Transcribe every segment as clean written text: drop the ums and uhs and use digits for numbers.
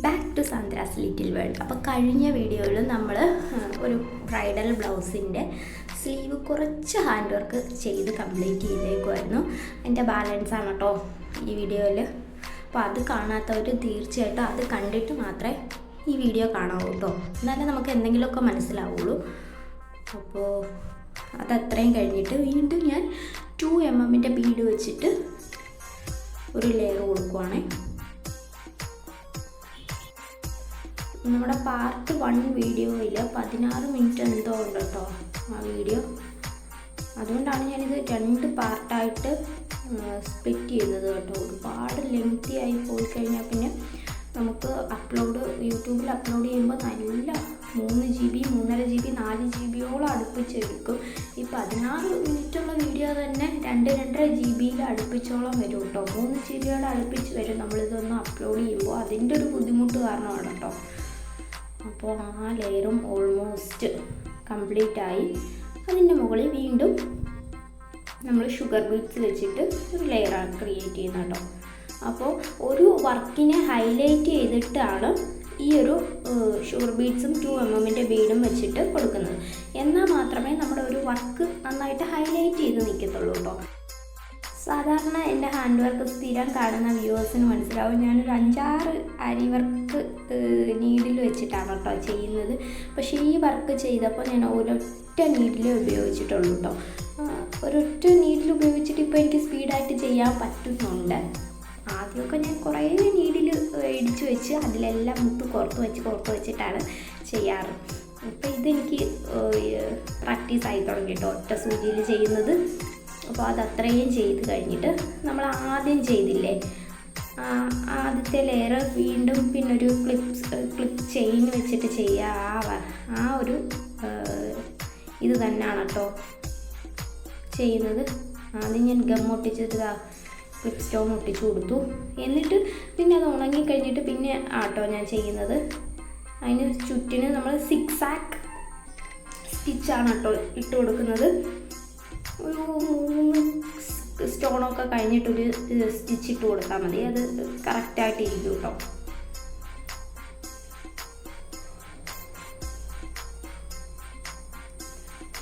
Back to Sandra's little world. അപ്പോൾ കഴിഞ്ഞ വീഡിയോയിൽ നമ്മൾ ഒരു ബ്രൈഡൽ ബ്ലൗസിൻ്റെ സ്ലീവ് കുറച്ച് ഹാൻഡ് വർക്ക് ചെയ്ത് കംപ്ലീറ്റ് ചെയ്തേക്കുമായിരുന്നു. അതിൻ്റെ ബാലൻസ് ആണ് കേട്ടോ ഈ വീഡിയോയിൽ. അപ്പോൾ അത് കാണാത്തവർ തീർച്ചയായിട്ടും അത് കണ്ടിട്ട് മാത്രമേ ഈ വീഡിയോ കാണാവൂ കേട്ടോ, എന്നാലേ നമുക്ക് എന്തെങ്കിലുമൊക്കെ മനസ്സിലാവുള്ളൂ. അപ്പോൾ അതത്രയും കഴിഞ്ഞിട്ട് വീണ്ടും ഞാൻ 2mm ബീഡ് വെച്ചിട്ട് ഒരു ലെയർ കൊടുക്കുവാണേ. നമ്മുടെ പാർട്ട് 1 വീഡിയോയിൽ 16 മിനിറ്റ് എന്തോ ഉണ്ട് കേട്ടോ ആ വീഡിയോ. അതുകൊണ്ടാണ് ഞാനിത് 2 പാർട്ടായിട്ട് സ്പ്ലിറ്റ് ചെയ്യുന്നത് കേട്ടോ. ഒരുപാട് ലെങ്തി ആയി പോയി കഴിഞ്ഞാൽ പിന്നെ നമുക്ക് യൂട്യൂബിൽ അപ്ലോഡ് ചെയ്യുമ്പോൾ നല്ല 3 GB 3.5 GB 4 GB അടുപ്പിച്ചെടുക്കും. ഈ 16 മിനിറ്റുള്ള വീഡിയോ തന്നെ 2-2.5 GB അടുപ്പിച്ചോളം വരും കേട്ടോ. 3 GB അടുപ്പിച്ച് വരും നമ്മളിതൊന്ന് അപ്ലോഡ് ചെയ്യുമ്പോൾ. അതിൻ്റെ ഒരു ബുദ്ധിമുട്ട് കാരണമാണ് കേട്ടോ. അപ്പോൾ ആ ലെയറും ഓൾമോസ്റ്റ് കംപ്ലീറ്റ് ആയി. അതിൻ്റെ മുകളിൽ വീണ്ടും നമ്മൾ ഷുഗർ ബീഡ്സ് വെച്ചിട്ട് ഒരു ലെയറാണ് ക്രിയേറ്റ് ചെയ്യുന്നത് കേട്ടോ. അപ്പോൾ ഒരു വർക്കിനെ ഹൈലൈറ്റ് ചെയ്തിട്ടാണ് ഈ ഒരു ഷുഗർ ബീഡ്സും 2mm ബീഡും വെച്ചിട്ട് കൊടുക്കുന്നത്. എന്നാൽ മാത്രമേ നമ്മുടെ ഒരു വർക്ക് നന്നായിട്ട് ഹൈലൈറ്റ് ചെയ്ത് നിൽക്കത്തുള്ളൂ കേട്ടോ. സാധാരണ എൻ്റെ ഹാൻഡ് വർക്ക് സ്ഥിരം കാണുന്ന വ്യൂവേഴ്സിന് മനസ്സിലാവും, ഞാനൊരു 5-6 അരി വർക്ക് നീഡിൽ വെച്ചിട്ടാണ് കേട്ടോ ചെയ്യുന്നത്. പക്ഷേ ഈ വർക്ക് ചെയ്തപ്പോൾ ഞാൻ ഒരൊറ്റ നീഡിലേ ഉപയോഗിച്ചിട്ടുള്ളൂ കേട്ടോ. ഒരൊറ്റ നീഡിൽ ഉപയോഗിച്ചിട്ട് ഇപ്പോൾ എനിക്ക് സ്പീഡായിട്ട് ചെയ്യാൻ പറ്റുന്നുണ്ട്. ആദ്യമൊക്കെ ഞാൻ കുറേ നീഡിൽ ഇടിച്ച് വെച്ച് അതിലെല്ലാം മുത്ത് കോർത്ത് വെച്ചിട്ടാണ് ചെയ്യാറ്. ഇപ്പോൾ ഇതെനിക്ക് പ്രാക്ടീസ് ആയി തുടങ്ങി കേട്ടോ, ഒറ്റ സൂചിയിൽ ചെയ്യുന്നത്. അപ്പോൾ അതത്രയും ചെയ്ത് കഴിഞ്ഞിട്ട് നമ്മൾ ആദ്യം ചെയ്തില്ലേ ആദ്യത്തെ ലെയർ വീണ്ടും പിന്നൊരു ക്ലിപ്പ് ചെയിൻ വെച്ചിട്ട് ചെയ്യുക. ആ ഒരു ഇത് തന്നെയാണ് കേട്ടോ ചെയ്യുന്നത്. ആദ്യം ഞാൻ ഗം ഒട്ടിച്ചിട്ട് ക്ലിപ്പ് സ്റ്റോൺ ഒട്ടിച്ചു കൊടുത്തു. എന്നിട്ട് പിന്നെ അത് ഉണങ്ങിക്കഴിഞ്ഞിട്ട് പിന്നെ ആട്ടോ ഞാൻ ചെയ്യുന്നത്. അതിന് ചുറ്റിന് നമ്മൾ 6 ആക്ക് സ്റ്റിച്ചാണ് കേട്ടോ ഇട്ട് കൊടുക്കുന്നത്. ഒരു 3 സ്റ്റോണൊക്കെ കഴിഞ്ഞിട്ടൊരു സ്റ്റിച്ച് ഇട്ട് കൊടുത്താൽ മതി, അത് കറക്റ്റായിട്ട് ഇരിക്കും കേട്ടോ.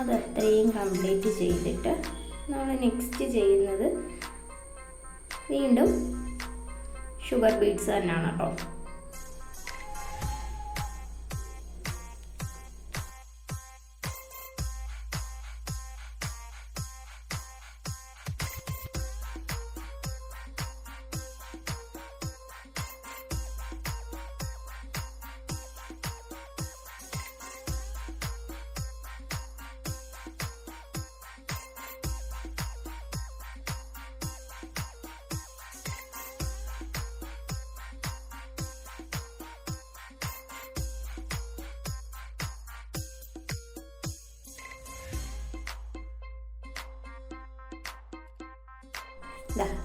അതത്രയും കംപ്ലീറ്റ് ചെയ്തിട്ട് നമ്മൾ നെക്സ്റ്റ് ചെയ്യുന്നത് വീണ്ടും ഷുഗർ ബീഡ്സ് തന്നെയാണ് കേട്ടോ.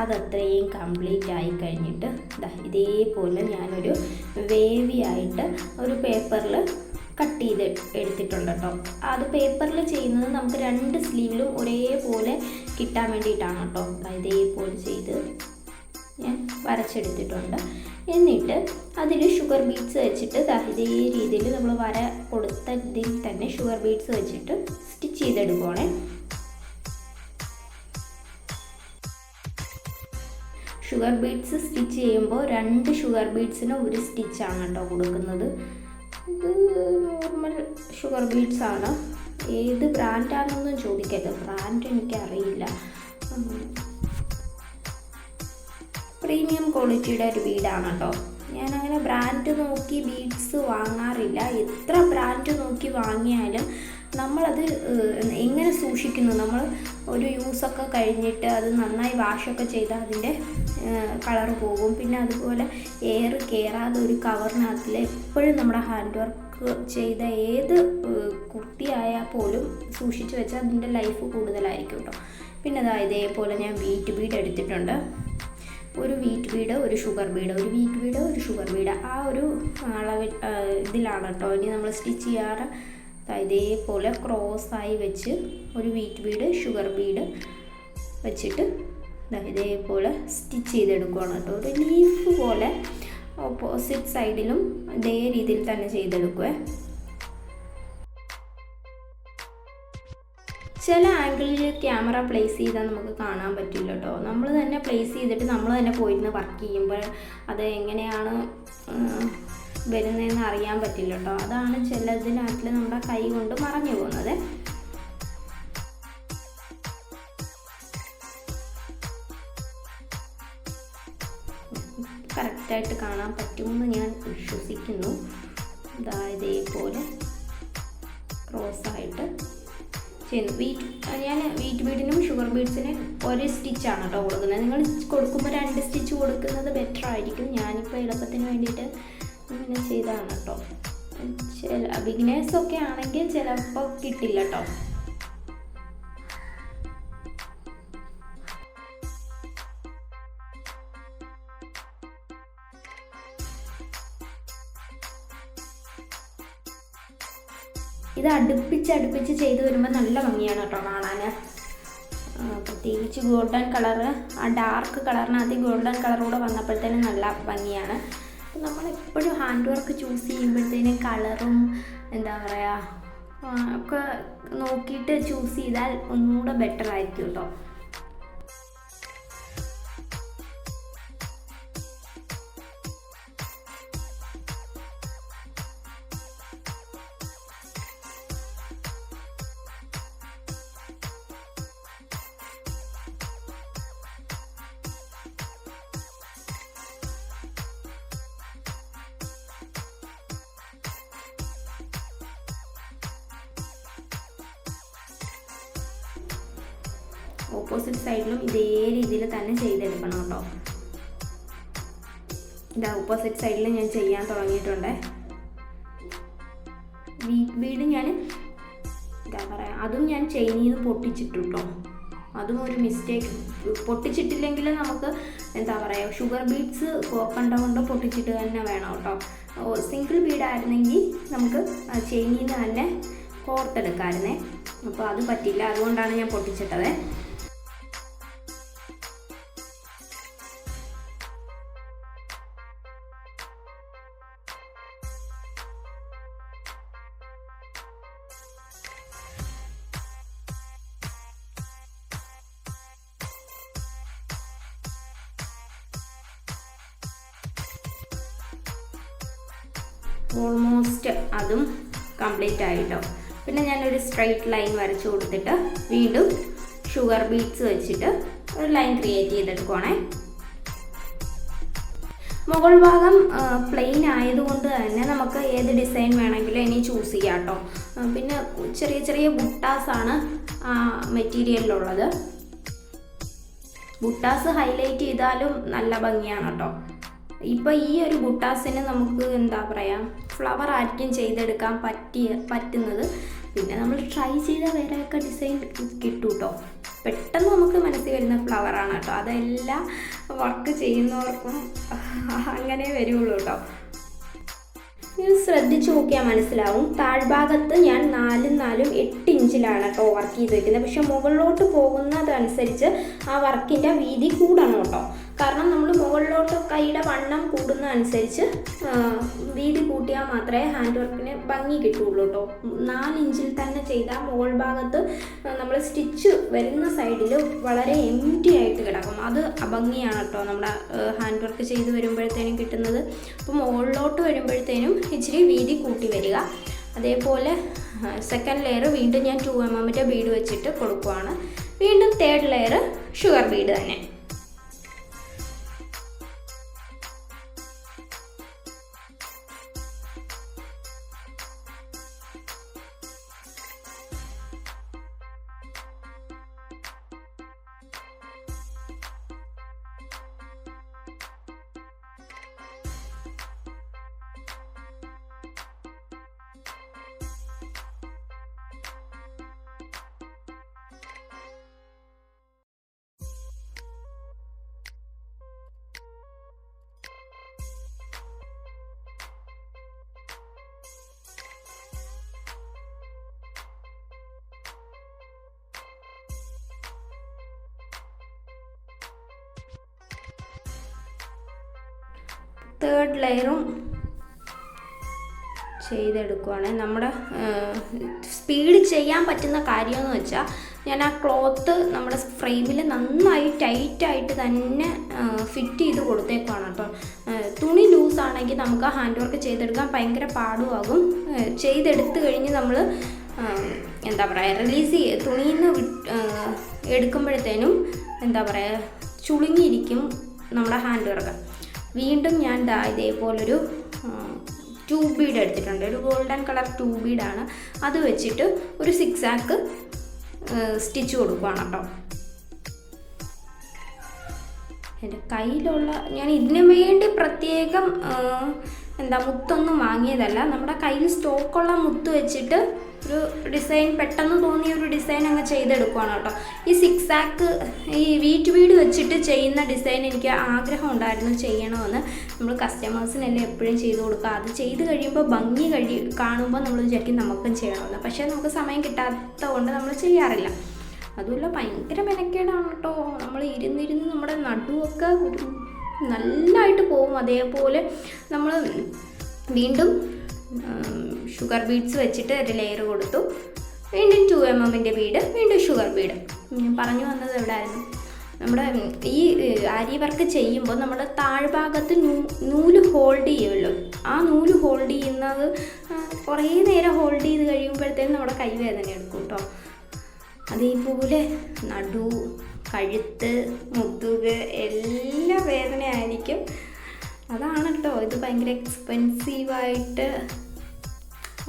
അതത്രയും കംപ്ലീറ്റ് ആയി കഴിഞ്ഞിട്ട് ഇതേപോലെ ഞാനൊരു വേവി ആയിട്ട് ഒരു പേപ്പറിൽ കട്ട് ചെയ്ത് എടുത്തിട്ടുണ്ട് കേട്ടോ. അത് പേപ്പറിൽ ചെയ്യുന്നത് നമുക്ക് 2 സ്ലീവിലും ഒരേപോലെ കിട്ടാൻ വേണ്ടിയിട്ടാണ് കേട്ടോ. ഇതേപോലെ ചെയ്ത് ഞാൻ വരച്ചെടുത്തിട്ടുണ്ട്. എന്നിട്ട് അതിൽ ഷുഗർ ബീഡ്സ് വെച്ചിട്ട് ഇതേ രീതിയിൽ നമ്മൾ വര കൊടുത്ത ഇതിൽ തന്നെ ഷുഗർ ബീഡ്സ് വെച്ചിട്ട് സ്റ്റിച്ച് ചെയ്തെടുക്കുവാണേ. ഷുഗർ ബീഡ്സ് സ്റ്റിച്ച് ചെയ്യുമ്പോൾ 2 ഷുഗർ ബീഡ്സിന് 1 സ്റ്റിച്ചാണ് കേട്ടോ കൊടുക്കുന്നത്. ഇത് നോർമൽ ഷുഗർ ബീഡ്സ് ആണ്. ഏത് ബ്രാൻഡാണെന്നൊന്നും ചോദിക്കരുത്, ബ്രാൻഡ് എനിക്കറിയില്ല. പ്രീമിയം ക്വാളിറ്റിയുടെ ഒരു ബീഡാണ് കേട്ടോ. ഞാനങ്ങനെ ബ്രാൻഡ് നോക്കി ബീഡ്സ് വാങ്ങാറില്ല. എത്ര ബ്രാൻഡ് നോക്കി വാങ്ങിയാലും നമ്മളത് എങ്ങനെ സൂക്ഷിക്കുന്നു, നമ്മൾ ഒരു യൂസൊക്കെ കഴിഞ്ഞിട്ട് അത് നന്നായി വാഷൊക്കെ ചെയ്താൽ അതിൻ്റെ കളർ പോകും. പിന്നെ അതുപോലെ എയർ കയറാതെ ഒരു കവറിനകത്തിൽ എപ്പോഴും നമ്മുടെ ഹാൻഡ് വർക്ക് ചെയ്ത ഏത് കുർത്തിയായാൽ പോലും സൂക്ഷിച്ച് വെച്ചാൽ അതിൻ്റെ ലൈഫ് കൂടുതലായിരിക്കും കേട്ടോ. പിന്നെ ഇതേപോലെ ഞാൻ വീറ്റ് ബീഡ് എടുത്തിട്ടുണ്ട്. ഒരു വീറ്റ് ബീഡ്, ഒരു ഷുഗർ ബീഡ്, ഒരു വീറ്റ് ബീഡ്, ഒരു ഷുഗർ ബീഡ്, ആ ഒരു അളവിൽ ഇതിലാണ് കേട്ടോ ഇനി നമ്മൾ സ്റ്റിച്ച് ചെയ്യാറ്. ഇതേപോലെ ക്രോസായി വെച്ച് ഒരു വീറ്റ് ബീഡ് ഷുഗർ ബീഡ് വെച്ചിട്ട് ഇതേപോലെ സ്റ്റിച്ച് ചെയ്തെടുക്കുകയാണ് കേട്ടോ. ഒരു ലീഫ് പോലെ ഓപ്പോസിറ്റ് സൈഡിലും ഇതേ രീതിയിൽ തന്നെ ചെയ്തെടുക്കുവേ. ചില ആംഗിളിൽ ക്യാമറ പ്ലേസ് ചെയ്താൽ നമുക്ക് കാണാൻ പറ്റില്ല കേട്ടോ. നമ്മൾ തന്നെ പ്ലേസ് ചെയ്തിട്ട് നമ്മൾ തന്നെ പോയിരുന്ന് വർക്ക് ചെയ്യുമ്പോൾ അത് എങ്ങനെയാണ് വരുന്നതെന്ന് അറിയാൻ പറ്റില്ല കേട്ടോ. അതാണ് ചിലതിനകത്തിൽ നമ്മുടെ കൈ കൊണ്ട് മറഞ്ഞു പോകുന്നത്. കറക്റ്റായിട്ട് കാണാൻ പറ്റുമെന്ന് ഞാൻ വിശ്വസിക്കുന്നു. ഇതേപോലെ ക്രോസായിട്ട് ചെയ്യുന്നു. ഞാൻ വീറ്റ് ബീഡിനും ഷുഗർ ബീഡ്സിനും ഒരു സ്റ്റിച്ചാണ് കേട്ടോ കൊടുക്കുന്നത്. നിങ്ങൾ കൊടുക്കുമ്പോൾ 2 സ്റ്റിച്ച് കൊടുക്കുന്നത് ബെറ്റർ ആയിരിക്കും. ഞാനിപ്പോൾ എളുപ്പത്തിന് വേണ്ടിയിട്ട് ഇങ്ങനെ ചെയ്തതാണ് കേട്ടോ. ചില ബിഗിനേഴ്സൊക്കെ ആണെങ്കിൽ ചിലപ്പോൾ കിട്ടില്ല കേട്ടോ. ഇത് അടുപ്പിച്ച് ചെയ്ത് വരുമ്പോൾ നല്ല ഭംഗിയാണ് കേട്ടോ കാണാൻ. പ്രത്യേകിച്ച് ഗോൾഡൻ കളറ്, ആ ഡാർക്ക് കളറിനകത്ത് ഗോൾഡൻ കളറൂടെ വന്നപ്പോഴത്തേനും നല്ല ഭംഗിയാണ്. അപ്പോൾ നമ്മളെപ്പോഴും ഹാൻഡ് വർക്ക് ചൂസ് ചെയ്യുമ്പോഴത്തേനും കളറും എന്താ പറയുക ഒക്കെ നോക്കിയിട്ട് ചൂസ് ചെയ്താൽ ഒന്നുകൂടെ ബെറ്റർ ആയിരിക്കും കേട്ടോ. ഓപ്പോസിറ്റ് സൈഡിലും ഇതേ രീതിയിൽ തന്നെ ചെയ്തെടുക്കണം കേട്ടോ. ഇതാ ഓപ്പോസിറ്റ് സൈഡിൽ ഞാൻ ചെയ്യാൻ തുടങ്ങിയിട്ടുണ്ട്. വീറ്റ് ബീഡ് ഞാൻ എന്താ പറയുക, അതും ഞാൻ ചെയിനിൽ നിന്ന് പൊട്ടിച്ചിട്ടു കേട്ടോ. അതും ഒരു മിസ്റ്റേക്ക്. പൊട്ടിച്ചിട്ടില്ലെങ്കിൽ നമുക്ക് എന്താ പറയുക ഷുഗർ ബീഡ്സ് കോർക്കണ്ട കൊണ്ട് പൊട്ടിച്ചിട്ട് തന്നെ വേണം കേട്ടോ. സിംഗിൾ ബീഡായിരുന്നെങ്കിൽ നമുക്ക് ചെയിനിൽ നിന്ന് തന്നെ കോർത്തെടുക്കാമായിരുന്നേ. അപ്പോൾ അത് പറ്റില്ല, അതുകൊണ്ടാണ് ഞാൻ പൊട്ടിച്ചിട്ടത്. ഓൾമോസ്റ്റ് അതും കംപ്ലീറ്റ് ആയിട്ടോ. പിന്നെ ഞാനൊരു സ്ട്രൈറ്റ് ലൈൻ വരച്ചു കൊടുത്തിട്ട് വീണ്ടും ഷുഗർ ബീഡ്സ് വെച്ചിട്ട് ഒരു ലൈൻ ക്രിയേറ്റ് ചെയ്തെടുക്കുവാണേ. മുകൾ ഭാഗം പ്ലെയിൻ ആയതുകൊണ്ട് തന്നെ നമുക്ക് ഏത് ഡിസൈൻ വേണമെങ്കിലും ഇനി ചൂസ് ചെയ്യാം കേട്ടോ. പിന്നെ ചെറിയ ബുട്ടാസാണ് മെറ്റീരിയലിലുള്ളത്. ബുട്ടാസ് ഹൈലൈറ്റ് ചെയ്താലും നല്ല ഭംഗിയാണ് കേട്ടോ. ഇപ്പോൾ ഈ ഒരു ബുട്ടാസിന് നമുക്ക് എന്താ പറയുക ഫ്ലവർ ആയിരിക്കും ചെയ്തെടുക്കാൻ പറ്റുന്നത്. പിന്നെ നമ്മൾ ട്രൈ ചെയ്ത വേറെയൊക്കെ ഡിസൈൻ കിട്ടും കേട്ടോ. പെട്ടെന്ന് നമുക്ക് മനസ്സിൽ വരുന്ന ഫ്ലവറാണ് കേട്ടോ. അതെല്ലാം വർക്ക് ചെയ്യുന്നവർക്കും അങ്ങനെ വരുള്ളൂ കേട്ടോ. ഇത് ശ്രദ്ധിച്ച് നോക്കിയാൽ മനസ്സിലാവും. താഴ്ഭാഗത്ത് ഞാൻ 4 8 ഇഞ്ചിലാണ് കേട്ടോ വർക്ക് ചെയ്ത് വെക്കുന്നത്. പക്ഷെ മുകളിലോട്ട് പോകുന്നതനുസരിച്ച് ആ വർക്കിൻ്റെ വീതി കൂടണം കേട്ടോ. കാരണം നമ്മൾ മുകളിലോട്ട് കൈയുടെ വണ്ണം കൂടുന്നതനുസരിച്ച് വീതി കൂട്ടിയാൽ മാത്രമേ ഹാൻഡ് വർക്കിന് ഭംഗി കിട്ടുള്ളൂ കേട്ടോ. 4 ഇഞ്ചിൽ തന്നെ ചെയ്താൽ മുകൾ ഭാഗത്ത് നമ്മൾ സ്റ്റിച്ച് വരുന്ന സൈഡിൽ വളരെ എംറ്റി ആയിട്ട് കിടക്കും. അത് അഭംഗിയാണ് കേട്ടോ നമ്മുടെ ഹാൻഡ് വർക്ക് ചെയ്ത് വരുമ്പോഴത്തേനും കിട്ടുന്നത്. അപ്പോൾ മുകളിലോട്ട് വരുമ്പോഴത്തേനും ഇച്ചിരി വീതി കൂട്ടി വരിക. അതേപോലെ സെക്കൻഡ് ലെയർ വീണ്ടും ഞാൻ 2 mm ബീഡ് വെച്ചിട്ട് കൊടുക്കുവാണ്. വീണ്ടും തേർഡ് ലെയർ ഷുഗർ ബീഡ് തന്നെ. തേർഡ് ലെയറും ചെയ്തെടുക്കുവാണ്. നമ്മുടെ സ്പീഡ് ചെയ്യാൻ പറ്റുന്ന കാര്യമെന്ന് വെച്ചാൽ ഞാൻ ആ ക്ലോത്ത് നമ്മുടെ ഫ്രെയിമിൽ നന്നായി ടൈറ്റായിട്ട് തന്നെ ഫിറ്റ് ചെയ്ത് കൊടുത്തേക്കുവാണ് കേട്ടോ. തുണി ലൂസാണെങ്കിൽ നമുക്ക് ഹാൻഡ് വർക്ക് ചെയ്തെടുക്കാൻ ഭയങ്കര പാടുമാകും. ചെയ്തെടുത്ത് കഴിഞ്ഞ് നമ്മൾ എന്താ പറയുക റിലീസ് തുണിയിൽ നിന്ന് എടുക്കുമ്പോഴത്തേനും എന്താ പറയുക ചുളുങ്ങിയിരിക്കും നമ്മുടെ ഹാൻഡ് വർക്ക്. വീണ്ടും ഞാൻ ഇതേപോലൊരു ട്യൂബ് ബീഡ് എടുത്തിട്ടുണ്ട്. ഒരു ഗോൾഡൻ കളർ ട്യൂബ് ബീഡാണ്. അത് വെച്ചിട്ട് ഒരു സിക്സാക്ക് സ്റ്റിച്ച് കൊടുക്കുകയാണ് കേട്ടോ. എൻ്റെ കയ്യിലുള്ള ഞാൻ ഇതിനു വേണ്ടി പ്രത്യേകം മുത്തൊന്നും വാങ്ങിയതല്ല. നമ്മുടെ കയ്യിൽ സ്റ്റോക്കുള്ള മുത്ത് വെച്ചിട്ട് ഒരു ഡിസൈൻ പെട്ടെന്ന് തോന്നിയ ഒരു ഡിസൈൻ അങ്ങ് ചെയ്തെടുക്കുകയാണ് കേട്ടോ. ഈ സിക്സാക്ക് ഈ വീറ്റ് ബീഡ് വെച്ചിട്ട് ചെയ്യുന്ന ഡിസൈൻ എനിക്ക് ആഗ്രഹം ഉണ്ടായിരുന്നു ചെയ്യണമെന്ന്. നമ്മൾ കസ്റ്റമേഴ്സിനെല്ലാം എപ്പോഴും ചെയ്ത് കൊടുക്കുക. അത് ചെയ്ത് കഴിയുമ്പോൾ ഭംഗി കാണുമ്പോൾ നമ്മൾ വിചാരിക്കും നമുക്കും ചെയ്യണമെന്ന്. പക്ഷേ നമുക്ക് സമയം കിട്ടാത്തത് കൊണ്ട് നമ്മൾ ചെയ്യാറില്ല. അതുമല്ല ഭയങ്കര മെനക്കേടാണ് കേട്ടോ. നമ്മൾ ഇരുന്നിരുന്ന് നമ്മുടെ നടുവൊക്കെ ഒരു നല്ലതായിട്ട് പോകും. അതേപോലെ നമ്മൾ വീണ്ടും ഷുഗർ ബീഡ്സ് വെച്ചിട്ട് ഒരു ലെയർ കൊടുത്തു. വീണ്ടും 2mm ബീഡ്, വീണ്ടും ഷുഗർ ബീഡ്. ഞാൻ പറഞ്ഞു വന്നത് എവിടെയായിരുന്നു? നമ്മുടെ ഈ ആരി വർക്ക് ചെയ്യുമ്പോൾ നമ്മുടെ താഴ്ഭാഗത്ത് നൂല് ഹോൾഡ് ചെയ്യുമല്ലോ. ആ നൂല് ഹോൾഡ് ചെയ്യുന്നത് കുറേ നേരം ഹോൾഡ് ചെയ്ത് കഴിയുമ്പോഴത്തേനും നമ്മുടെ കൈവേദന എടുക്കും കേട്ടോ. അതേപോലെ നടു, കഴുത്ത്, മുതുക് എല്ലാം വേദനയായിരിക്കും. അതാണ് കേട്ടോ ഇത് ഭയങ്കര എക്സ്പെൻസീവായിട്ട്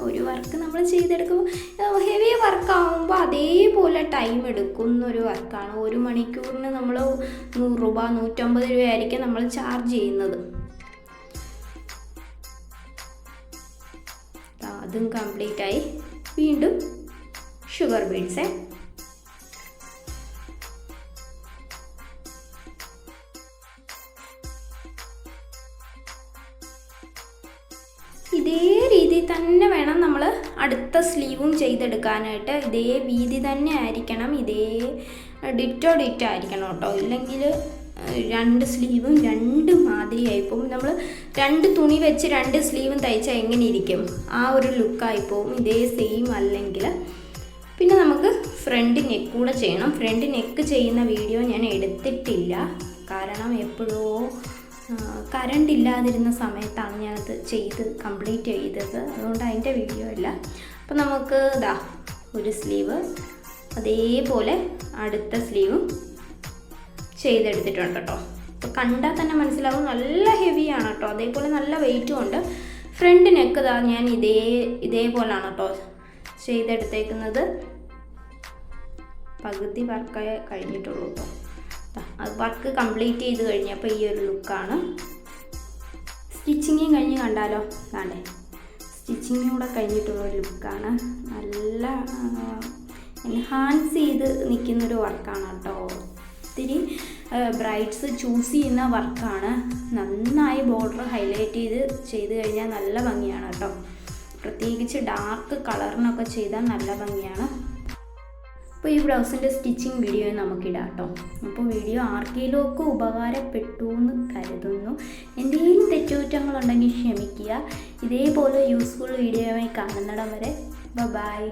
ഒരു വർക്ക് നമ്മൾ ചെയ്തെടുക്കുമ്പോൾ. ഹെവി വർക്കാവുമ്പോൾ അതേപോലെ ടൈം എടുക്കുന്നൊരു വർക്കാണ്. 1 മണിക്കൂറിന് നമ്മൾ 100 രൂപ 150 രൂപയായിരിക്കും നമ്മൾ ചാർജ് ചെയ്യുന്നത്. അതും കംപ്ലീറ്റായി. വീണ്ടും ഷുഗർ ബീഡ്സ്. ഇതേ രീതിയിൽ തന്നെ വേണം നമ്മൾ അടുത്ത സ്ലീവും ചെയ്തെടുക്കാനായിട്ട്. ഇതേ വീതി തന്നെ ആയിരിക്കണം, ഇതേ ഡിറ്റോ ആയിരിക്കണം കേട്ടോ. ഇല്ലെങ്കിൽ 2 സ്ലീവും 2 മാതിരിയായിപ്പോവും. നമ്മൾ 2 തുണി വെച്ച് 2 സ്ലീവും തയ്ച്ചാൽ എങ്ങനെ ഇരിക്കും? ആ ഒരു ലുക്കായിപ്പോവും ഇതേ സെയിം അല്ലെങ്കിൽ. പിന്നെ നമുക്ക് ഫ്രണ്ട് നെക്ക് കൂടെ ചെയ്യണം. ഫ്രണ്ട് നെക്ക് ചെയ്യുന്ന വീഡിയോ ഞാൻ എടുത്തിട്ടില്ല. കാരണം എപ്പോഴോ കറണ്ട് ഇല്ലാതിരുന്ന സമയത്താണ് ഞാനത് ചെയ്ത് കംപ്ലീറ്റ് ചെയ്തത്. അതുകൊണ്ട് അതിൻ്റെ വീഡിയോ ഇല്ല. അപ്പം നമുക്ക് ഒരു സ്ലീവ് അതേപോലെ അടുത്ത സ്ലീവും ചെയ്തെടുത്തിട്ടുണ്ട് കേട്ടോ. അപ്പോൾ കണ്ടാൽ തന്നെ മനസ്സിലാവും നല്ല ഹെവിയാണ് കേട്ടോ. അതേപോലെ നല്ല വെയിറ്റും ഉണ്ട്. ഫ്രണ്ട് നെക്ക് ഞാൻ ഇതേപോലെയാണ് കേട്ടോ ചെയ്തെടുത്തേക്കുന്നത്. പകുതി വർക്ക് കഴിഞ്ഞിട്ടുള്ളൂ കേട്ടോ. അത് വർക്ക് കംപ്ലീറ്റ് ചെയ്ത് കഴിഞ്ഞപ്പോൾ ഈ ഒരു ലുക്കാണ്. സ്റ്റിച്ചിങ്ങും കഴിഞ്ഞ് കണ്ടാലോ? അതെ, സ്റ്റിച്ചിങ്ങും കൂടെ കഴിഞ്ഞിട്ടുള്ളൊരു ലുക്കാണ്. നല്ല എൻഹാൻസ് ചെയ്ത് നിൽക്കുന്നൊരു വർക്കാണ് കേട്ടോ. ഒത്തിരി ബ്രൈഡ്സ് ചൂസ് ചെയ്യുന്ന വർക്കാണ്. നന്നായി ബോർഡർ ഹൈലൈറ്റ് ചെയ്ത് കഴിഞ്ഞാൽ നല്ല ഭംഗിയാണ് കേട്ടോ. പ്രത്യേകിച്ച് ഡാർക്ക് കളറിനൊക്കെ ചെയ്താൽ നല്ല ഭംഗിയാണ്. അപ്പോൾ ഈ ബ്ലൗസിൻ്റെ സ്റ്റിച്ചിങ് വീഡിയോ നമുക്കിടാം കേട്ടോ. അപ്പോൾ വീഡിയോ ആർക്കെങ്കിലും ഒക്കെ ഉപകാരപ്പെട്ടു എന്ന് കരുതുന്നു. എന്തെങ്കിലും തെറ്റുകുറ്റങ്ങളുണ്ടെങ്കിൽ ക്ഷമിക്കുക. ഇതേപോലെ യൂസ്ഫുൾ വീഡിയോയുമായി കാണുന്നിടം വരെ ബൈ.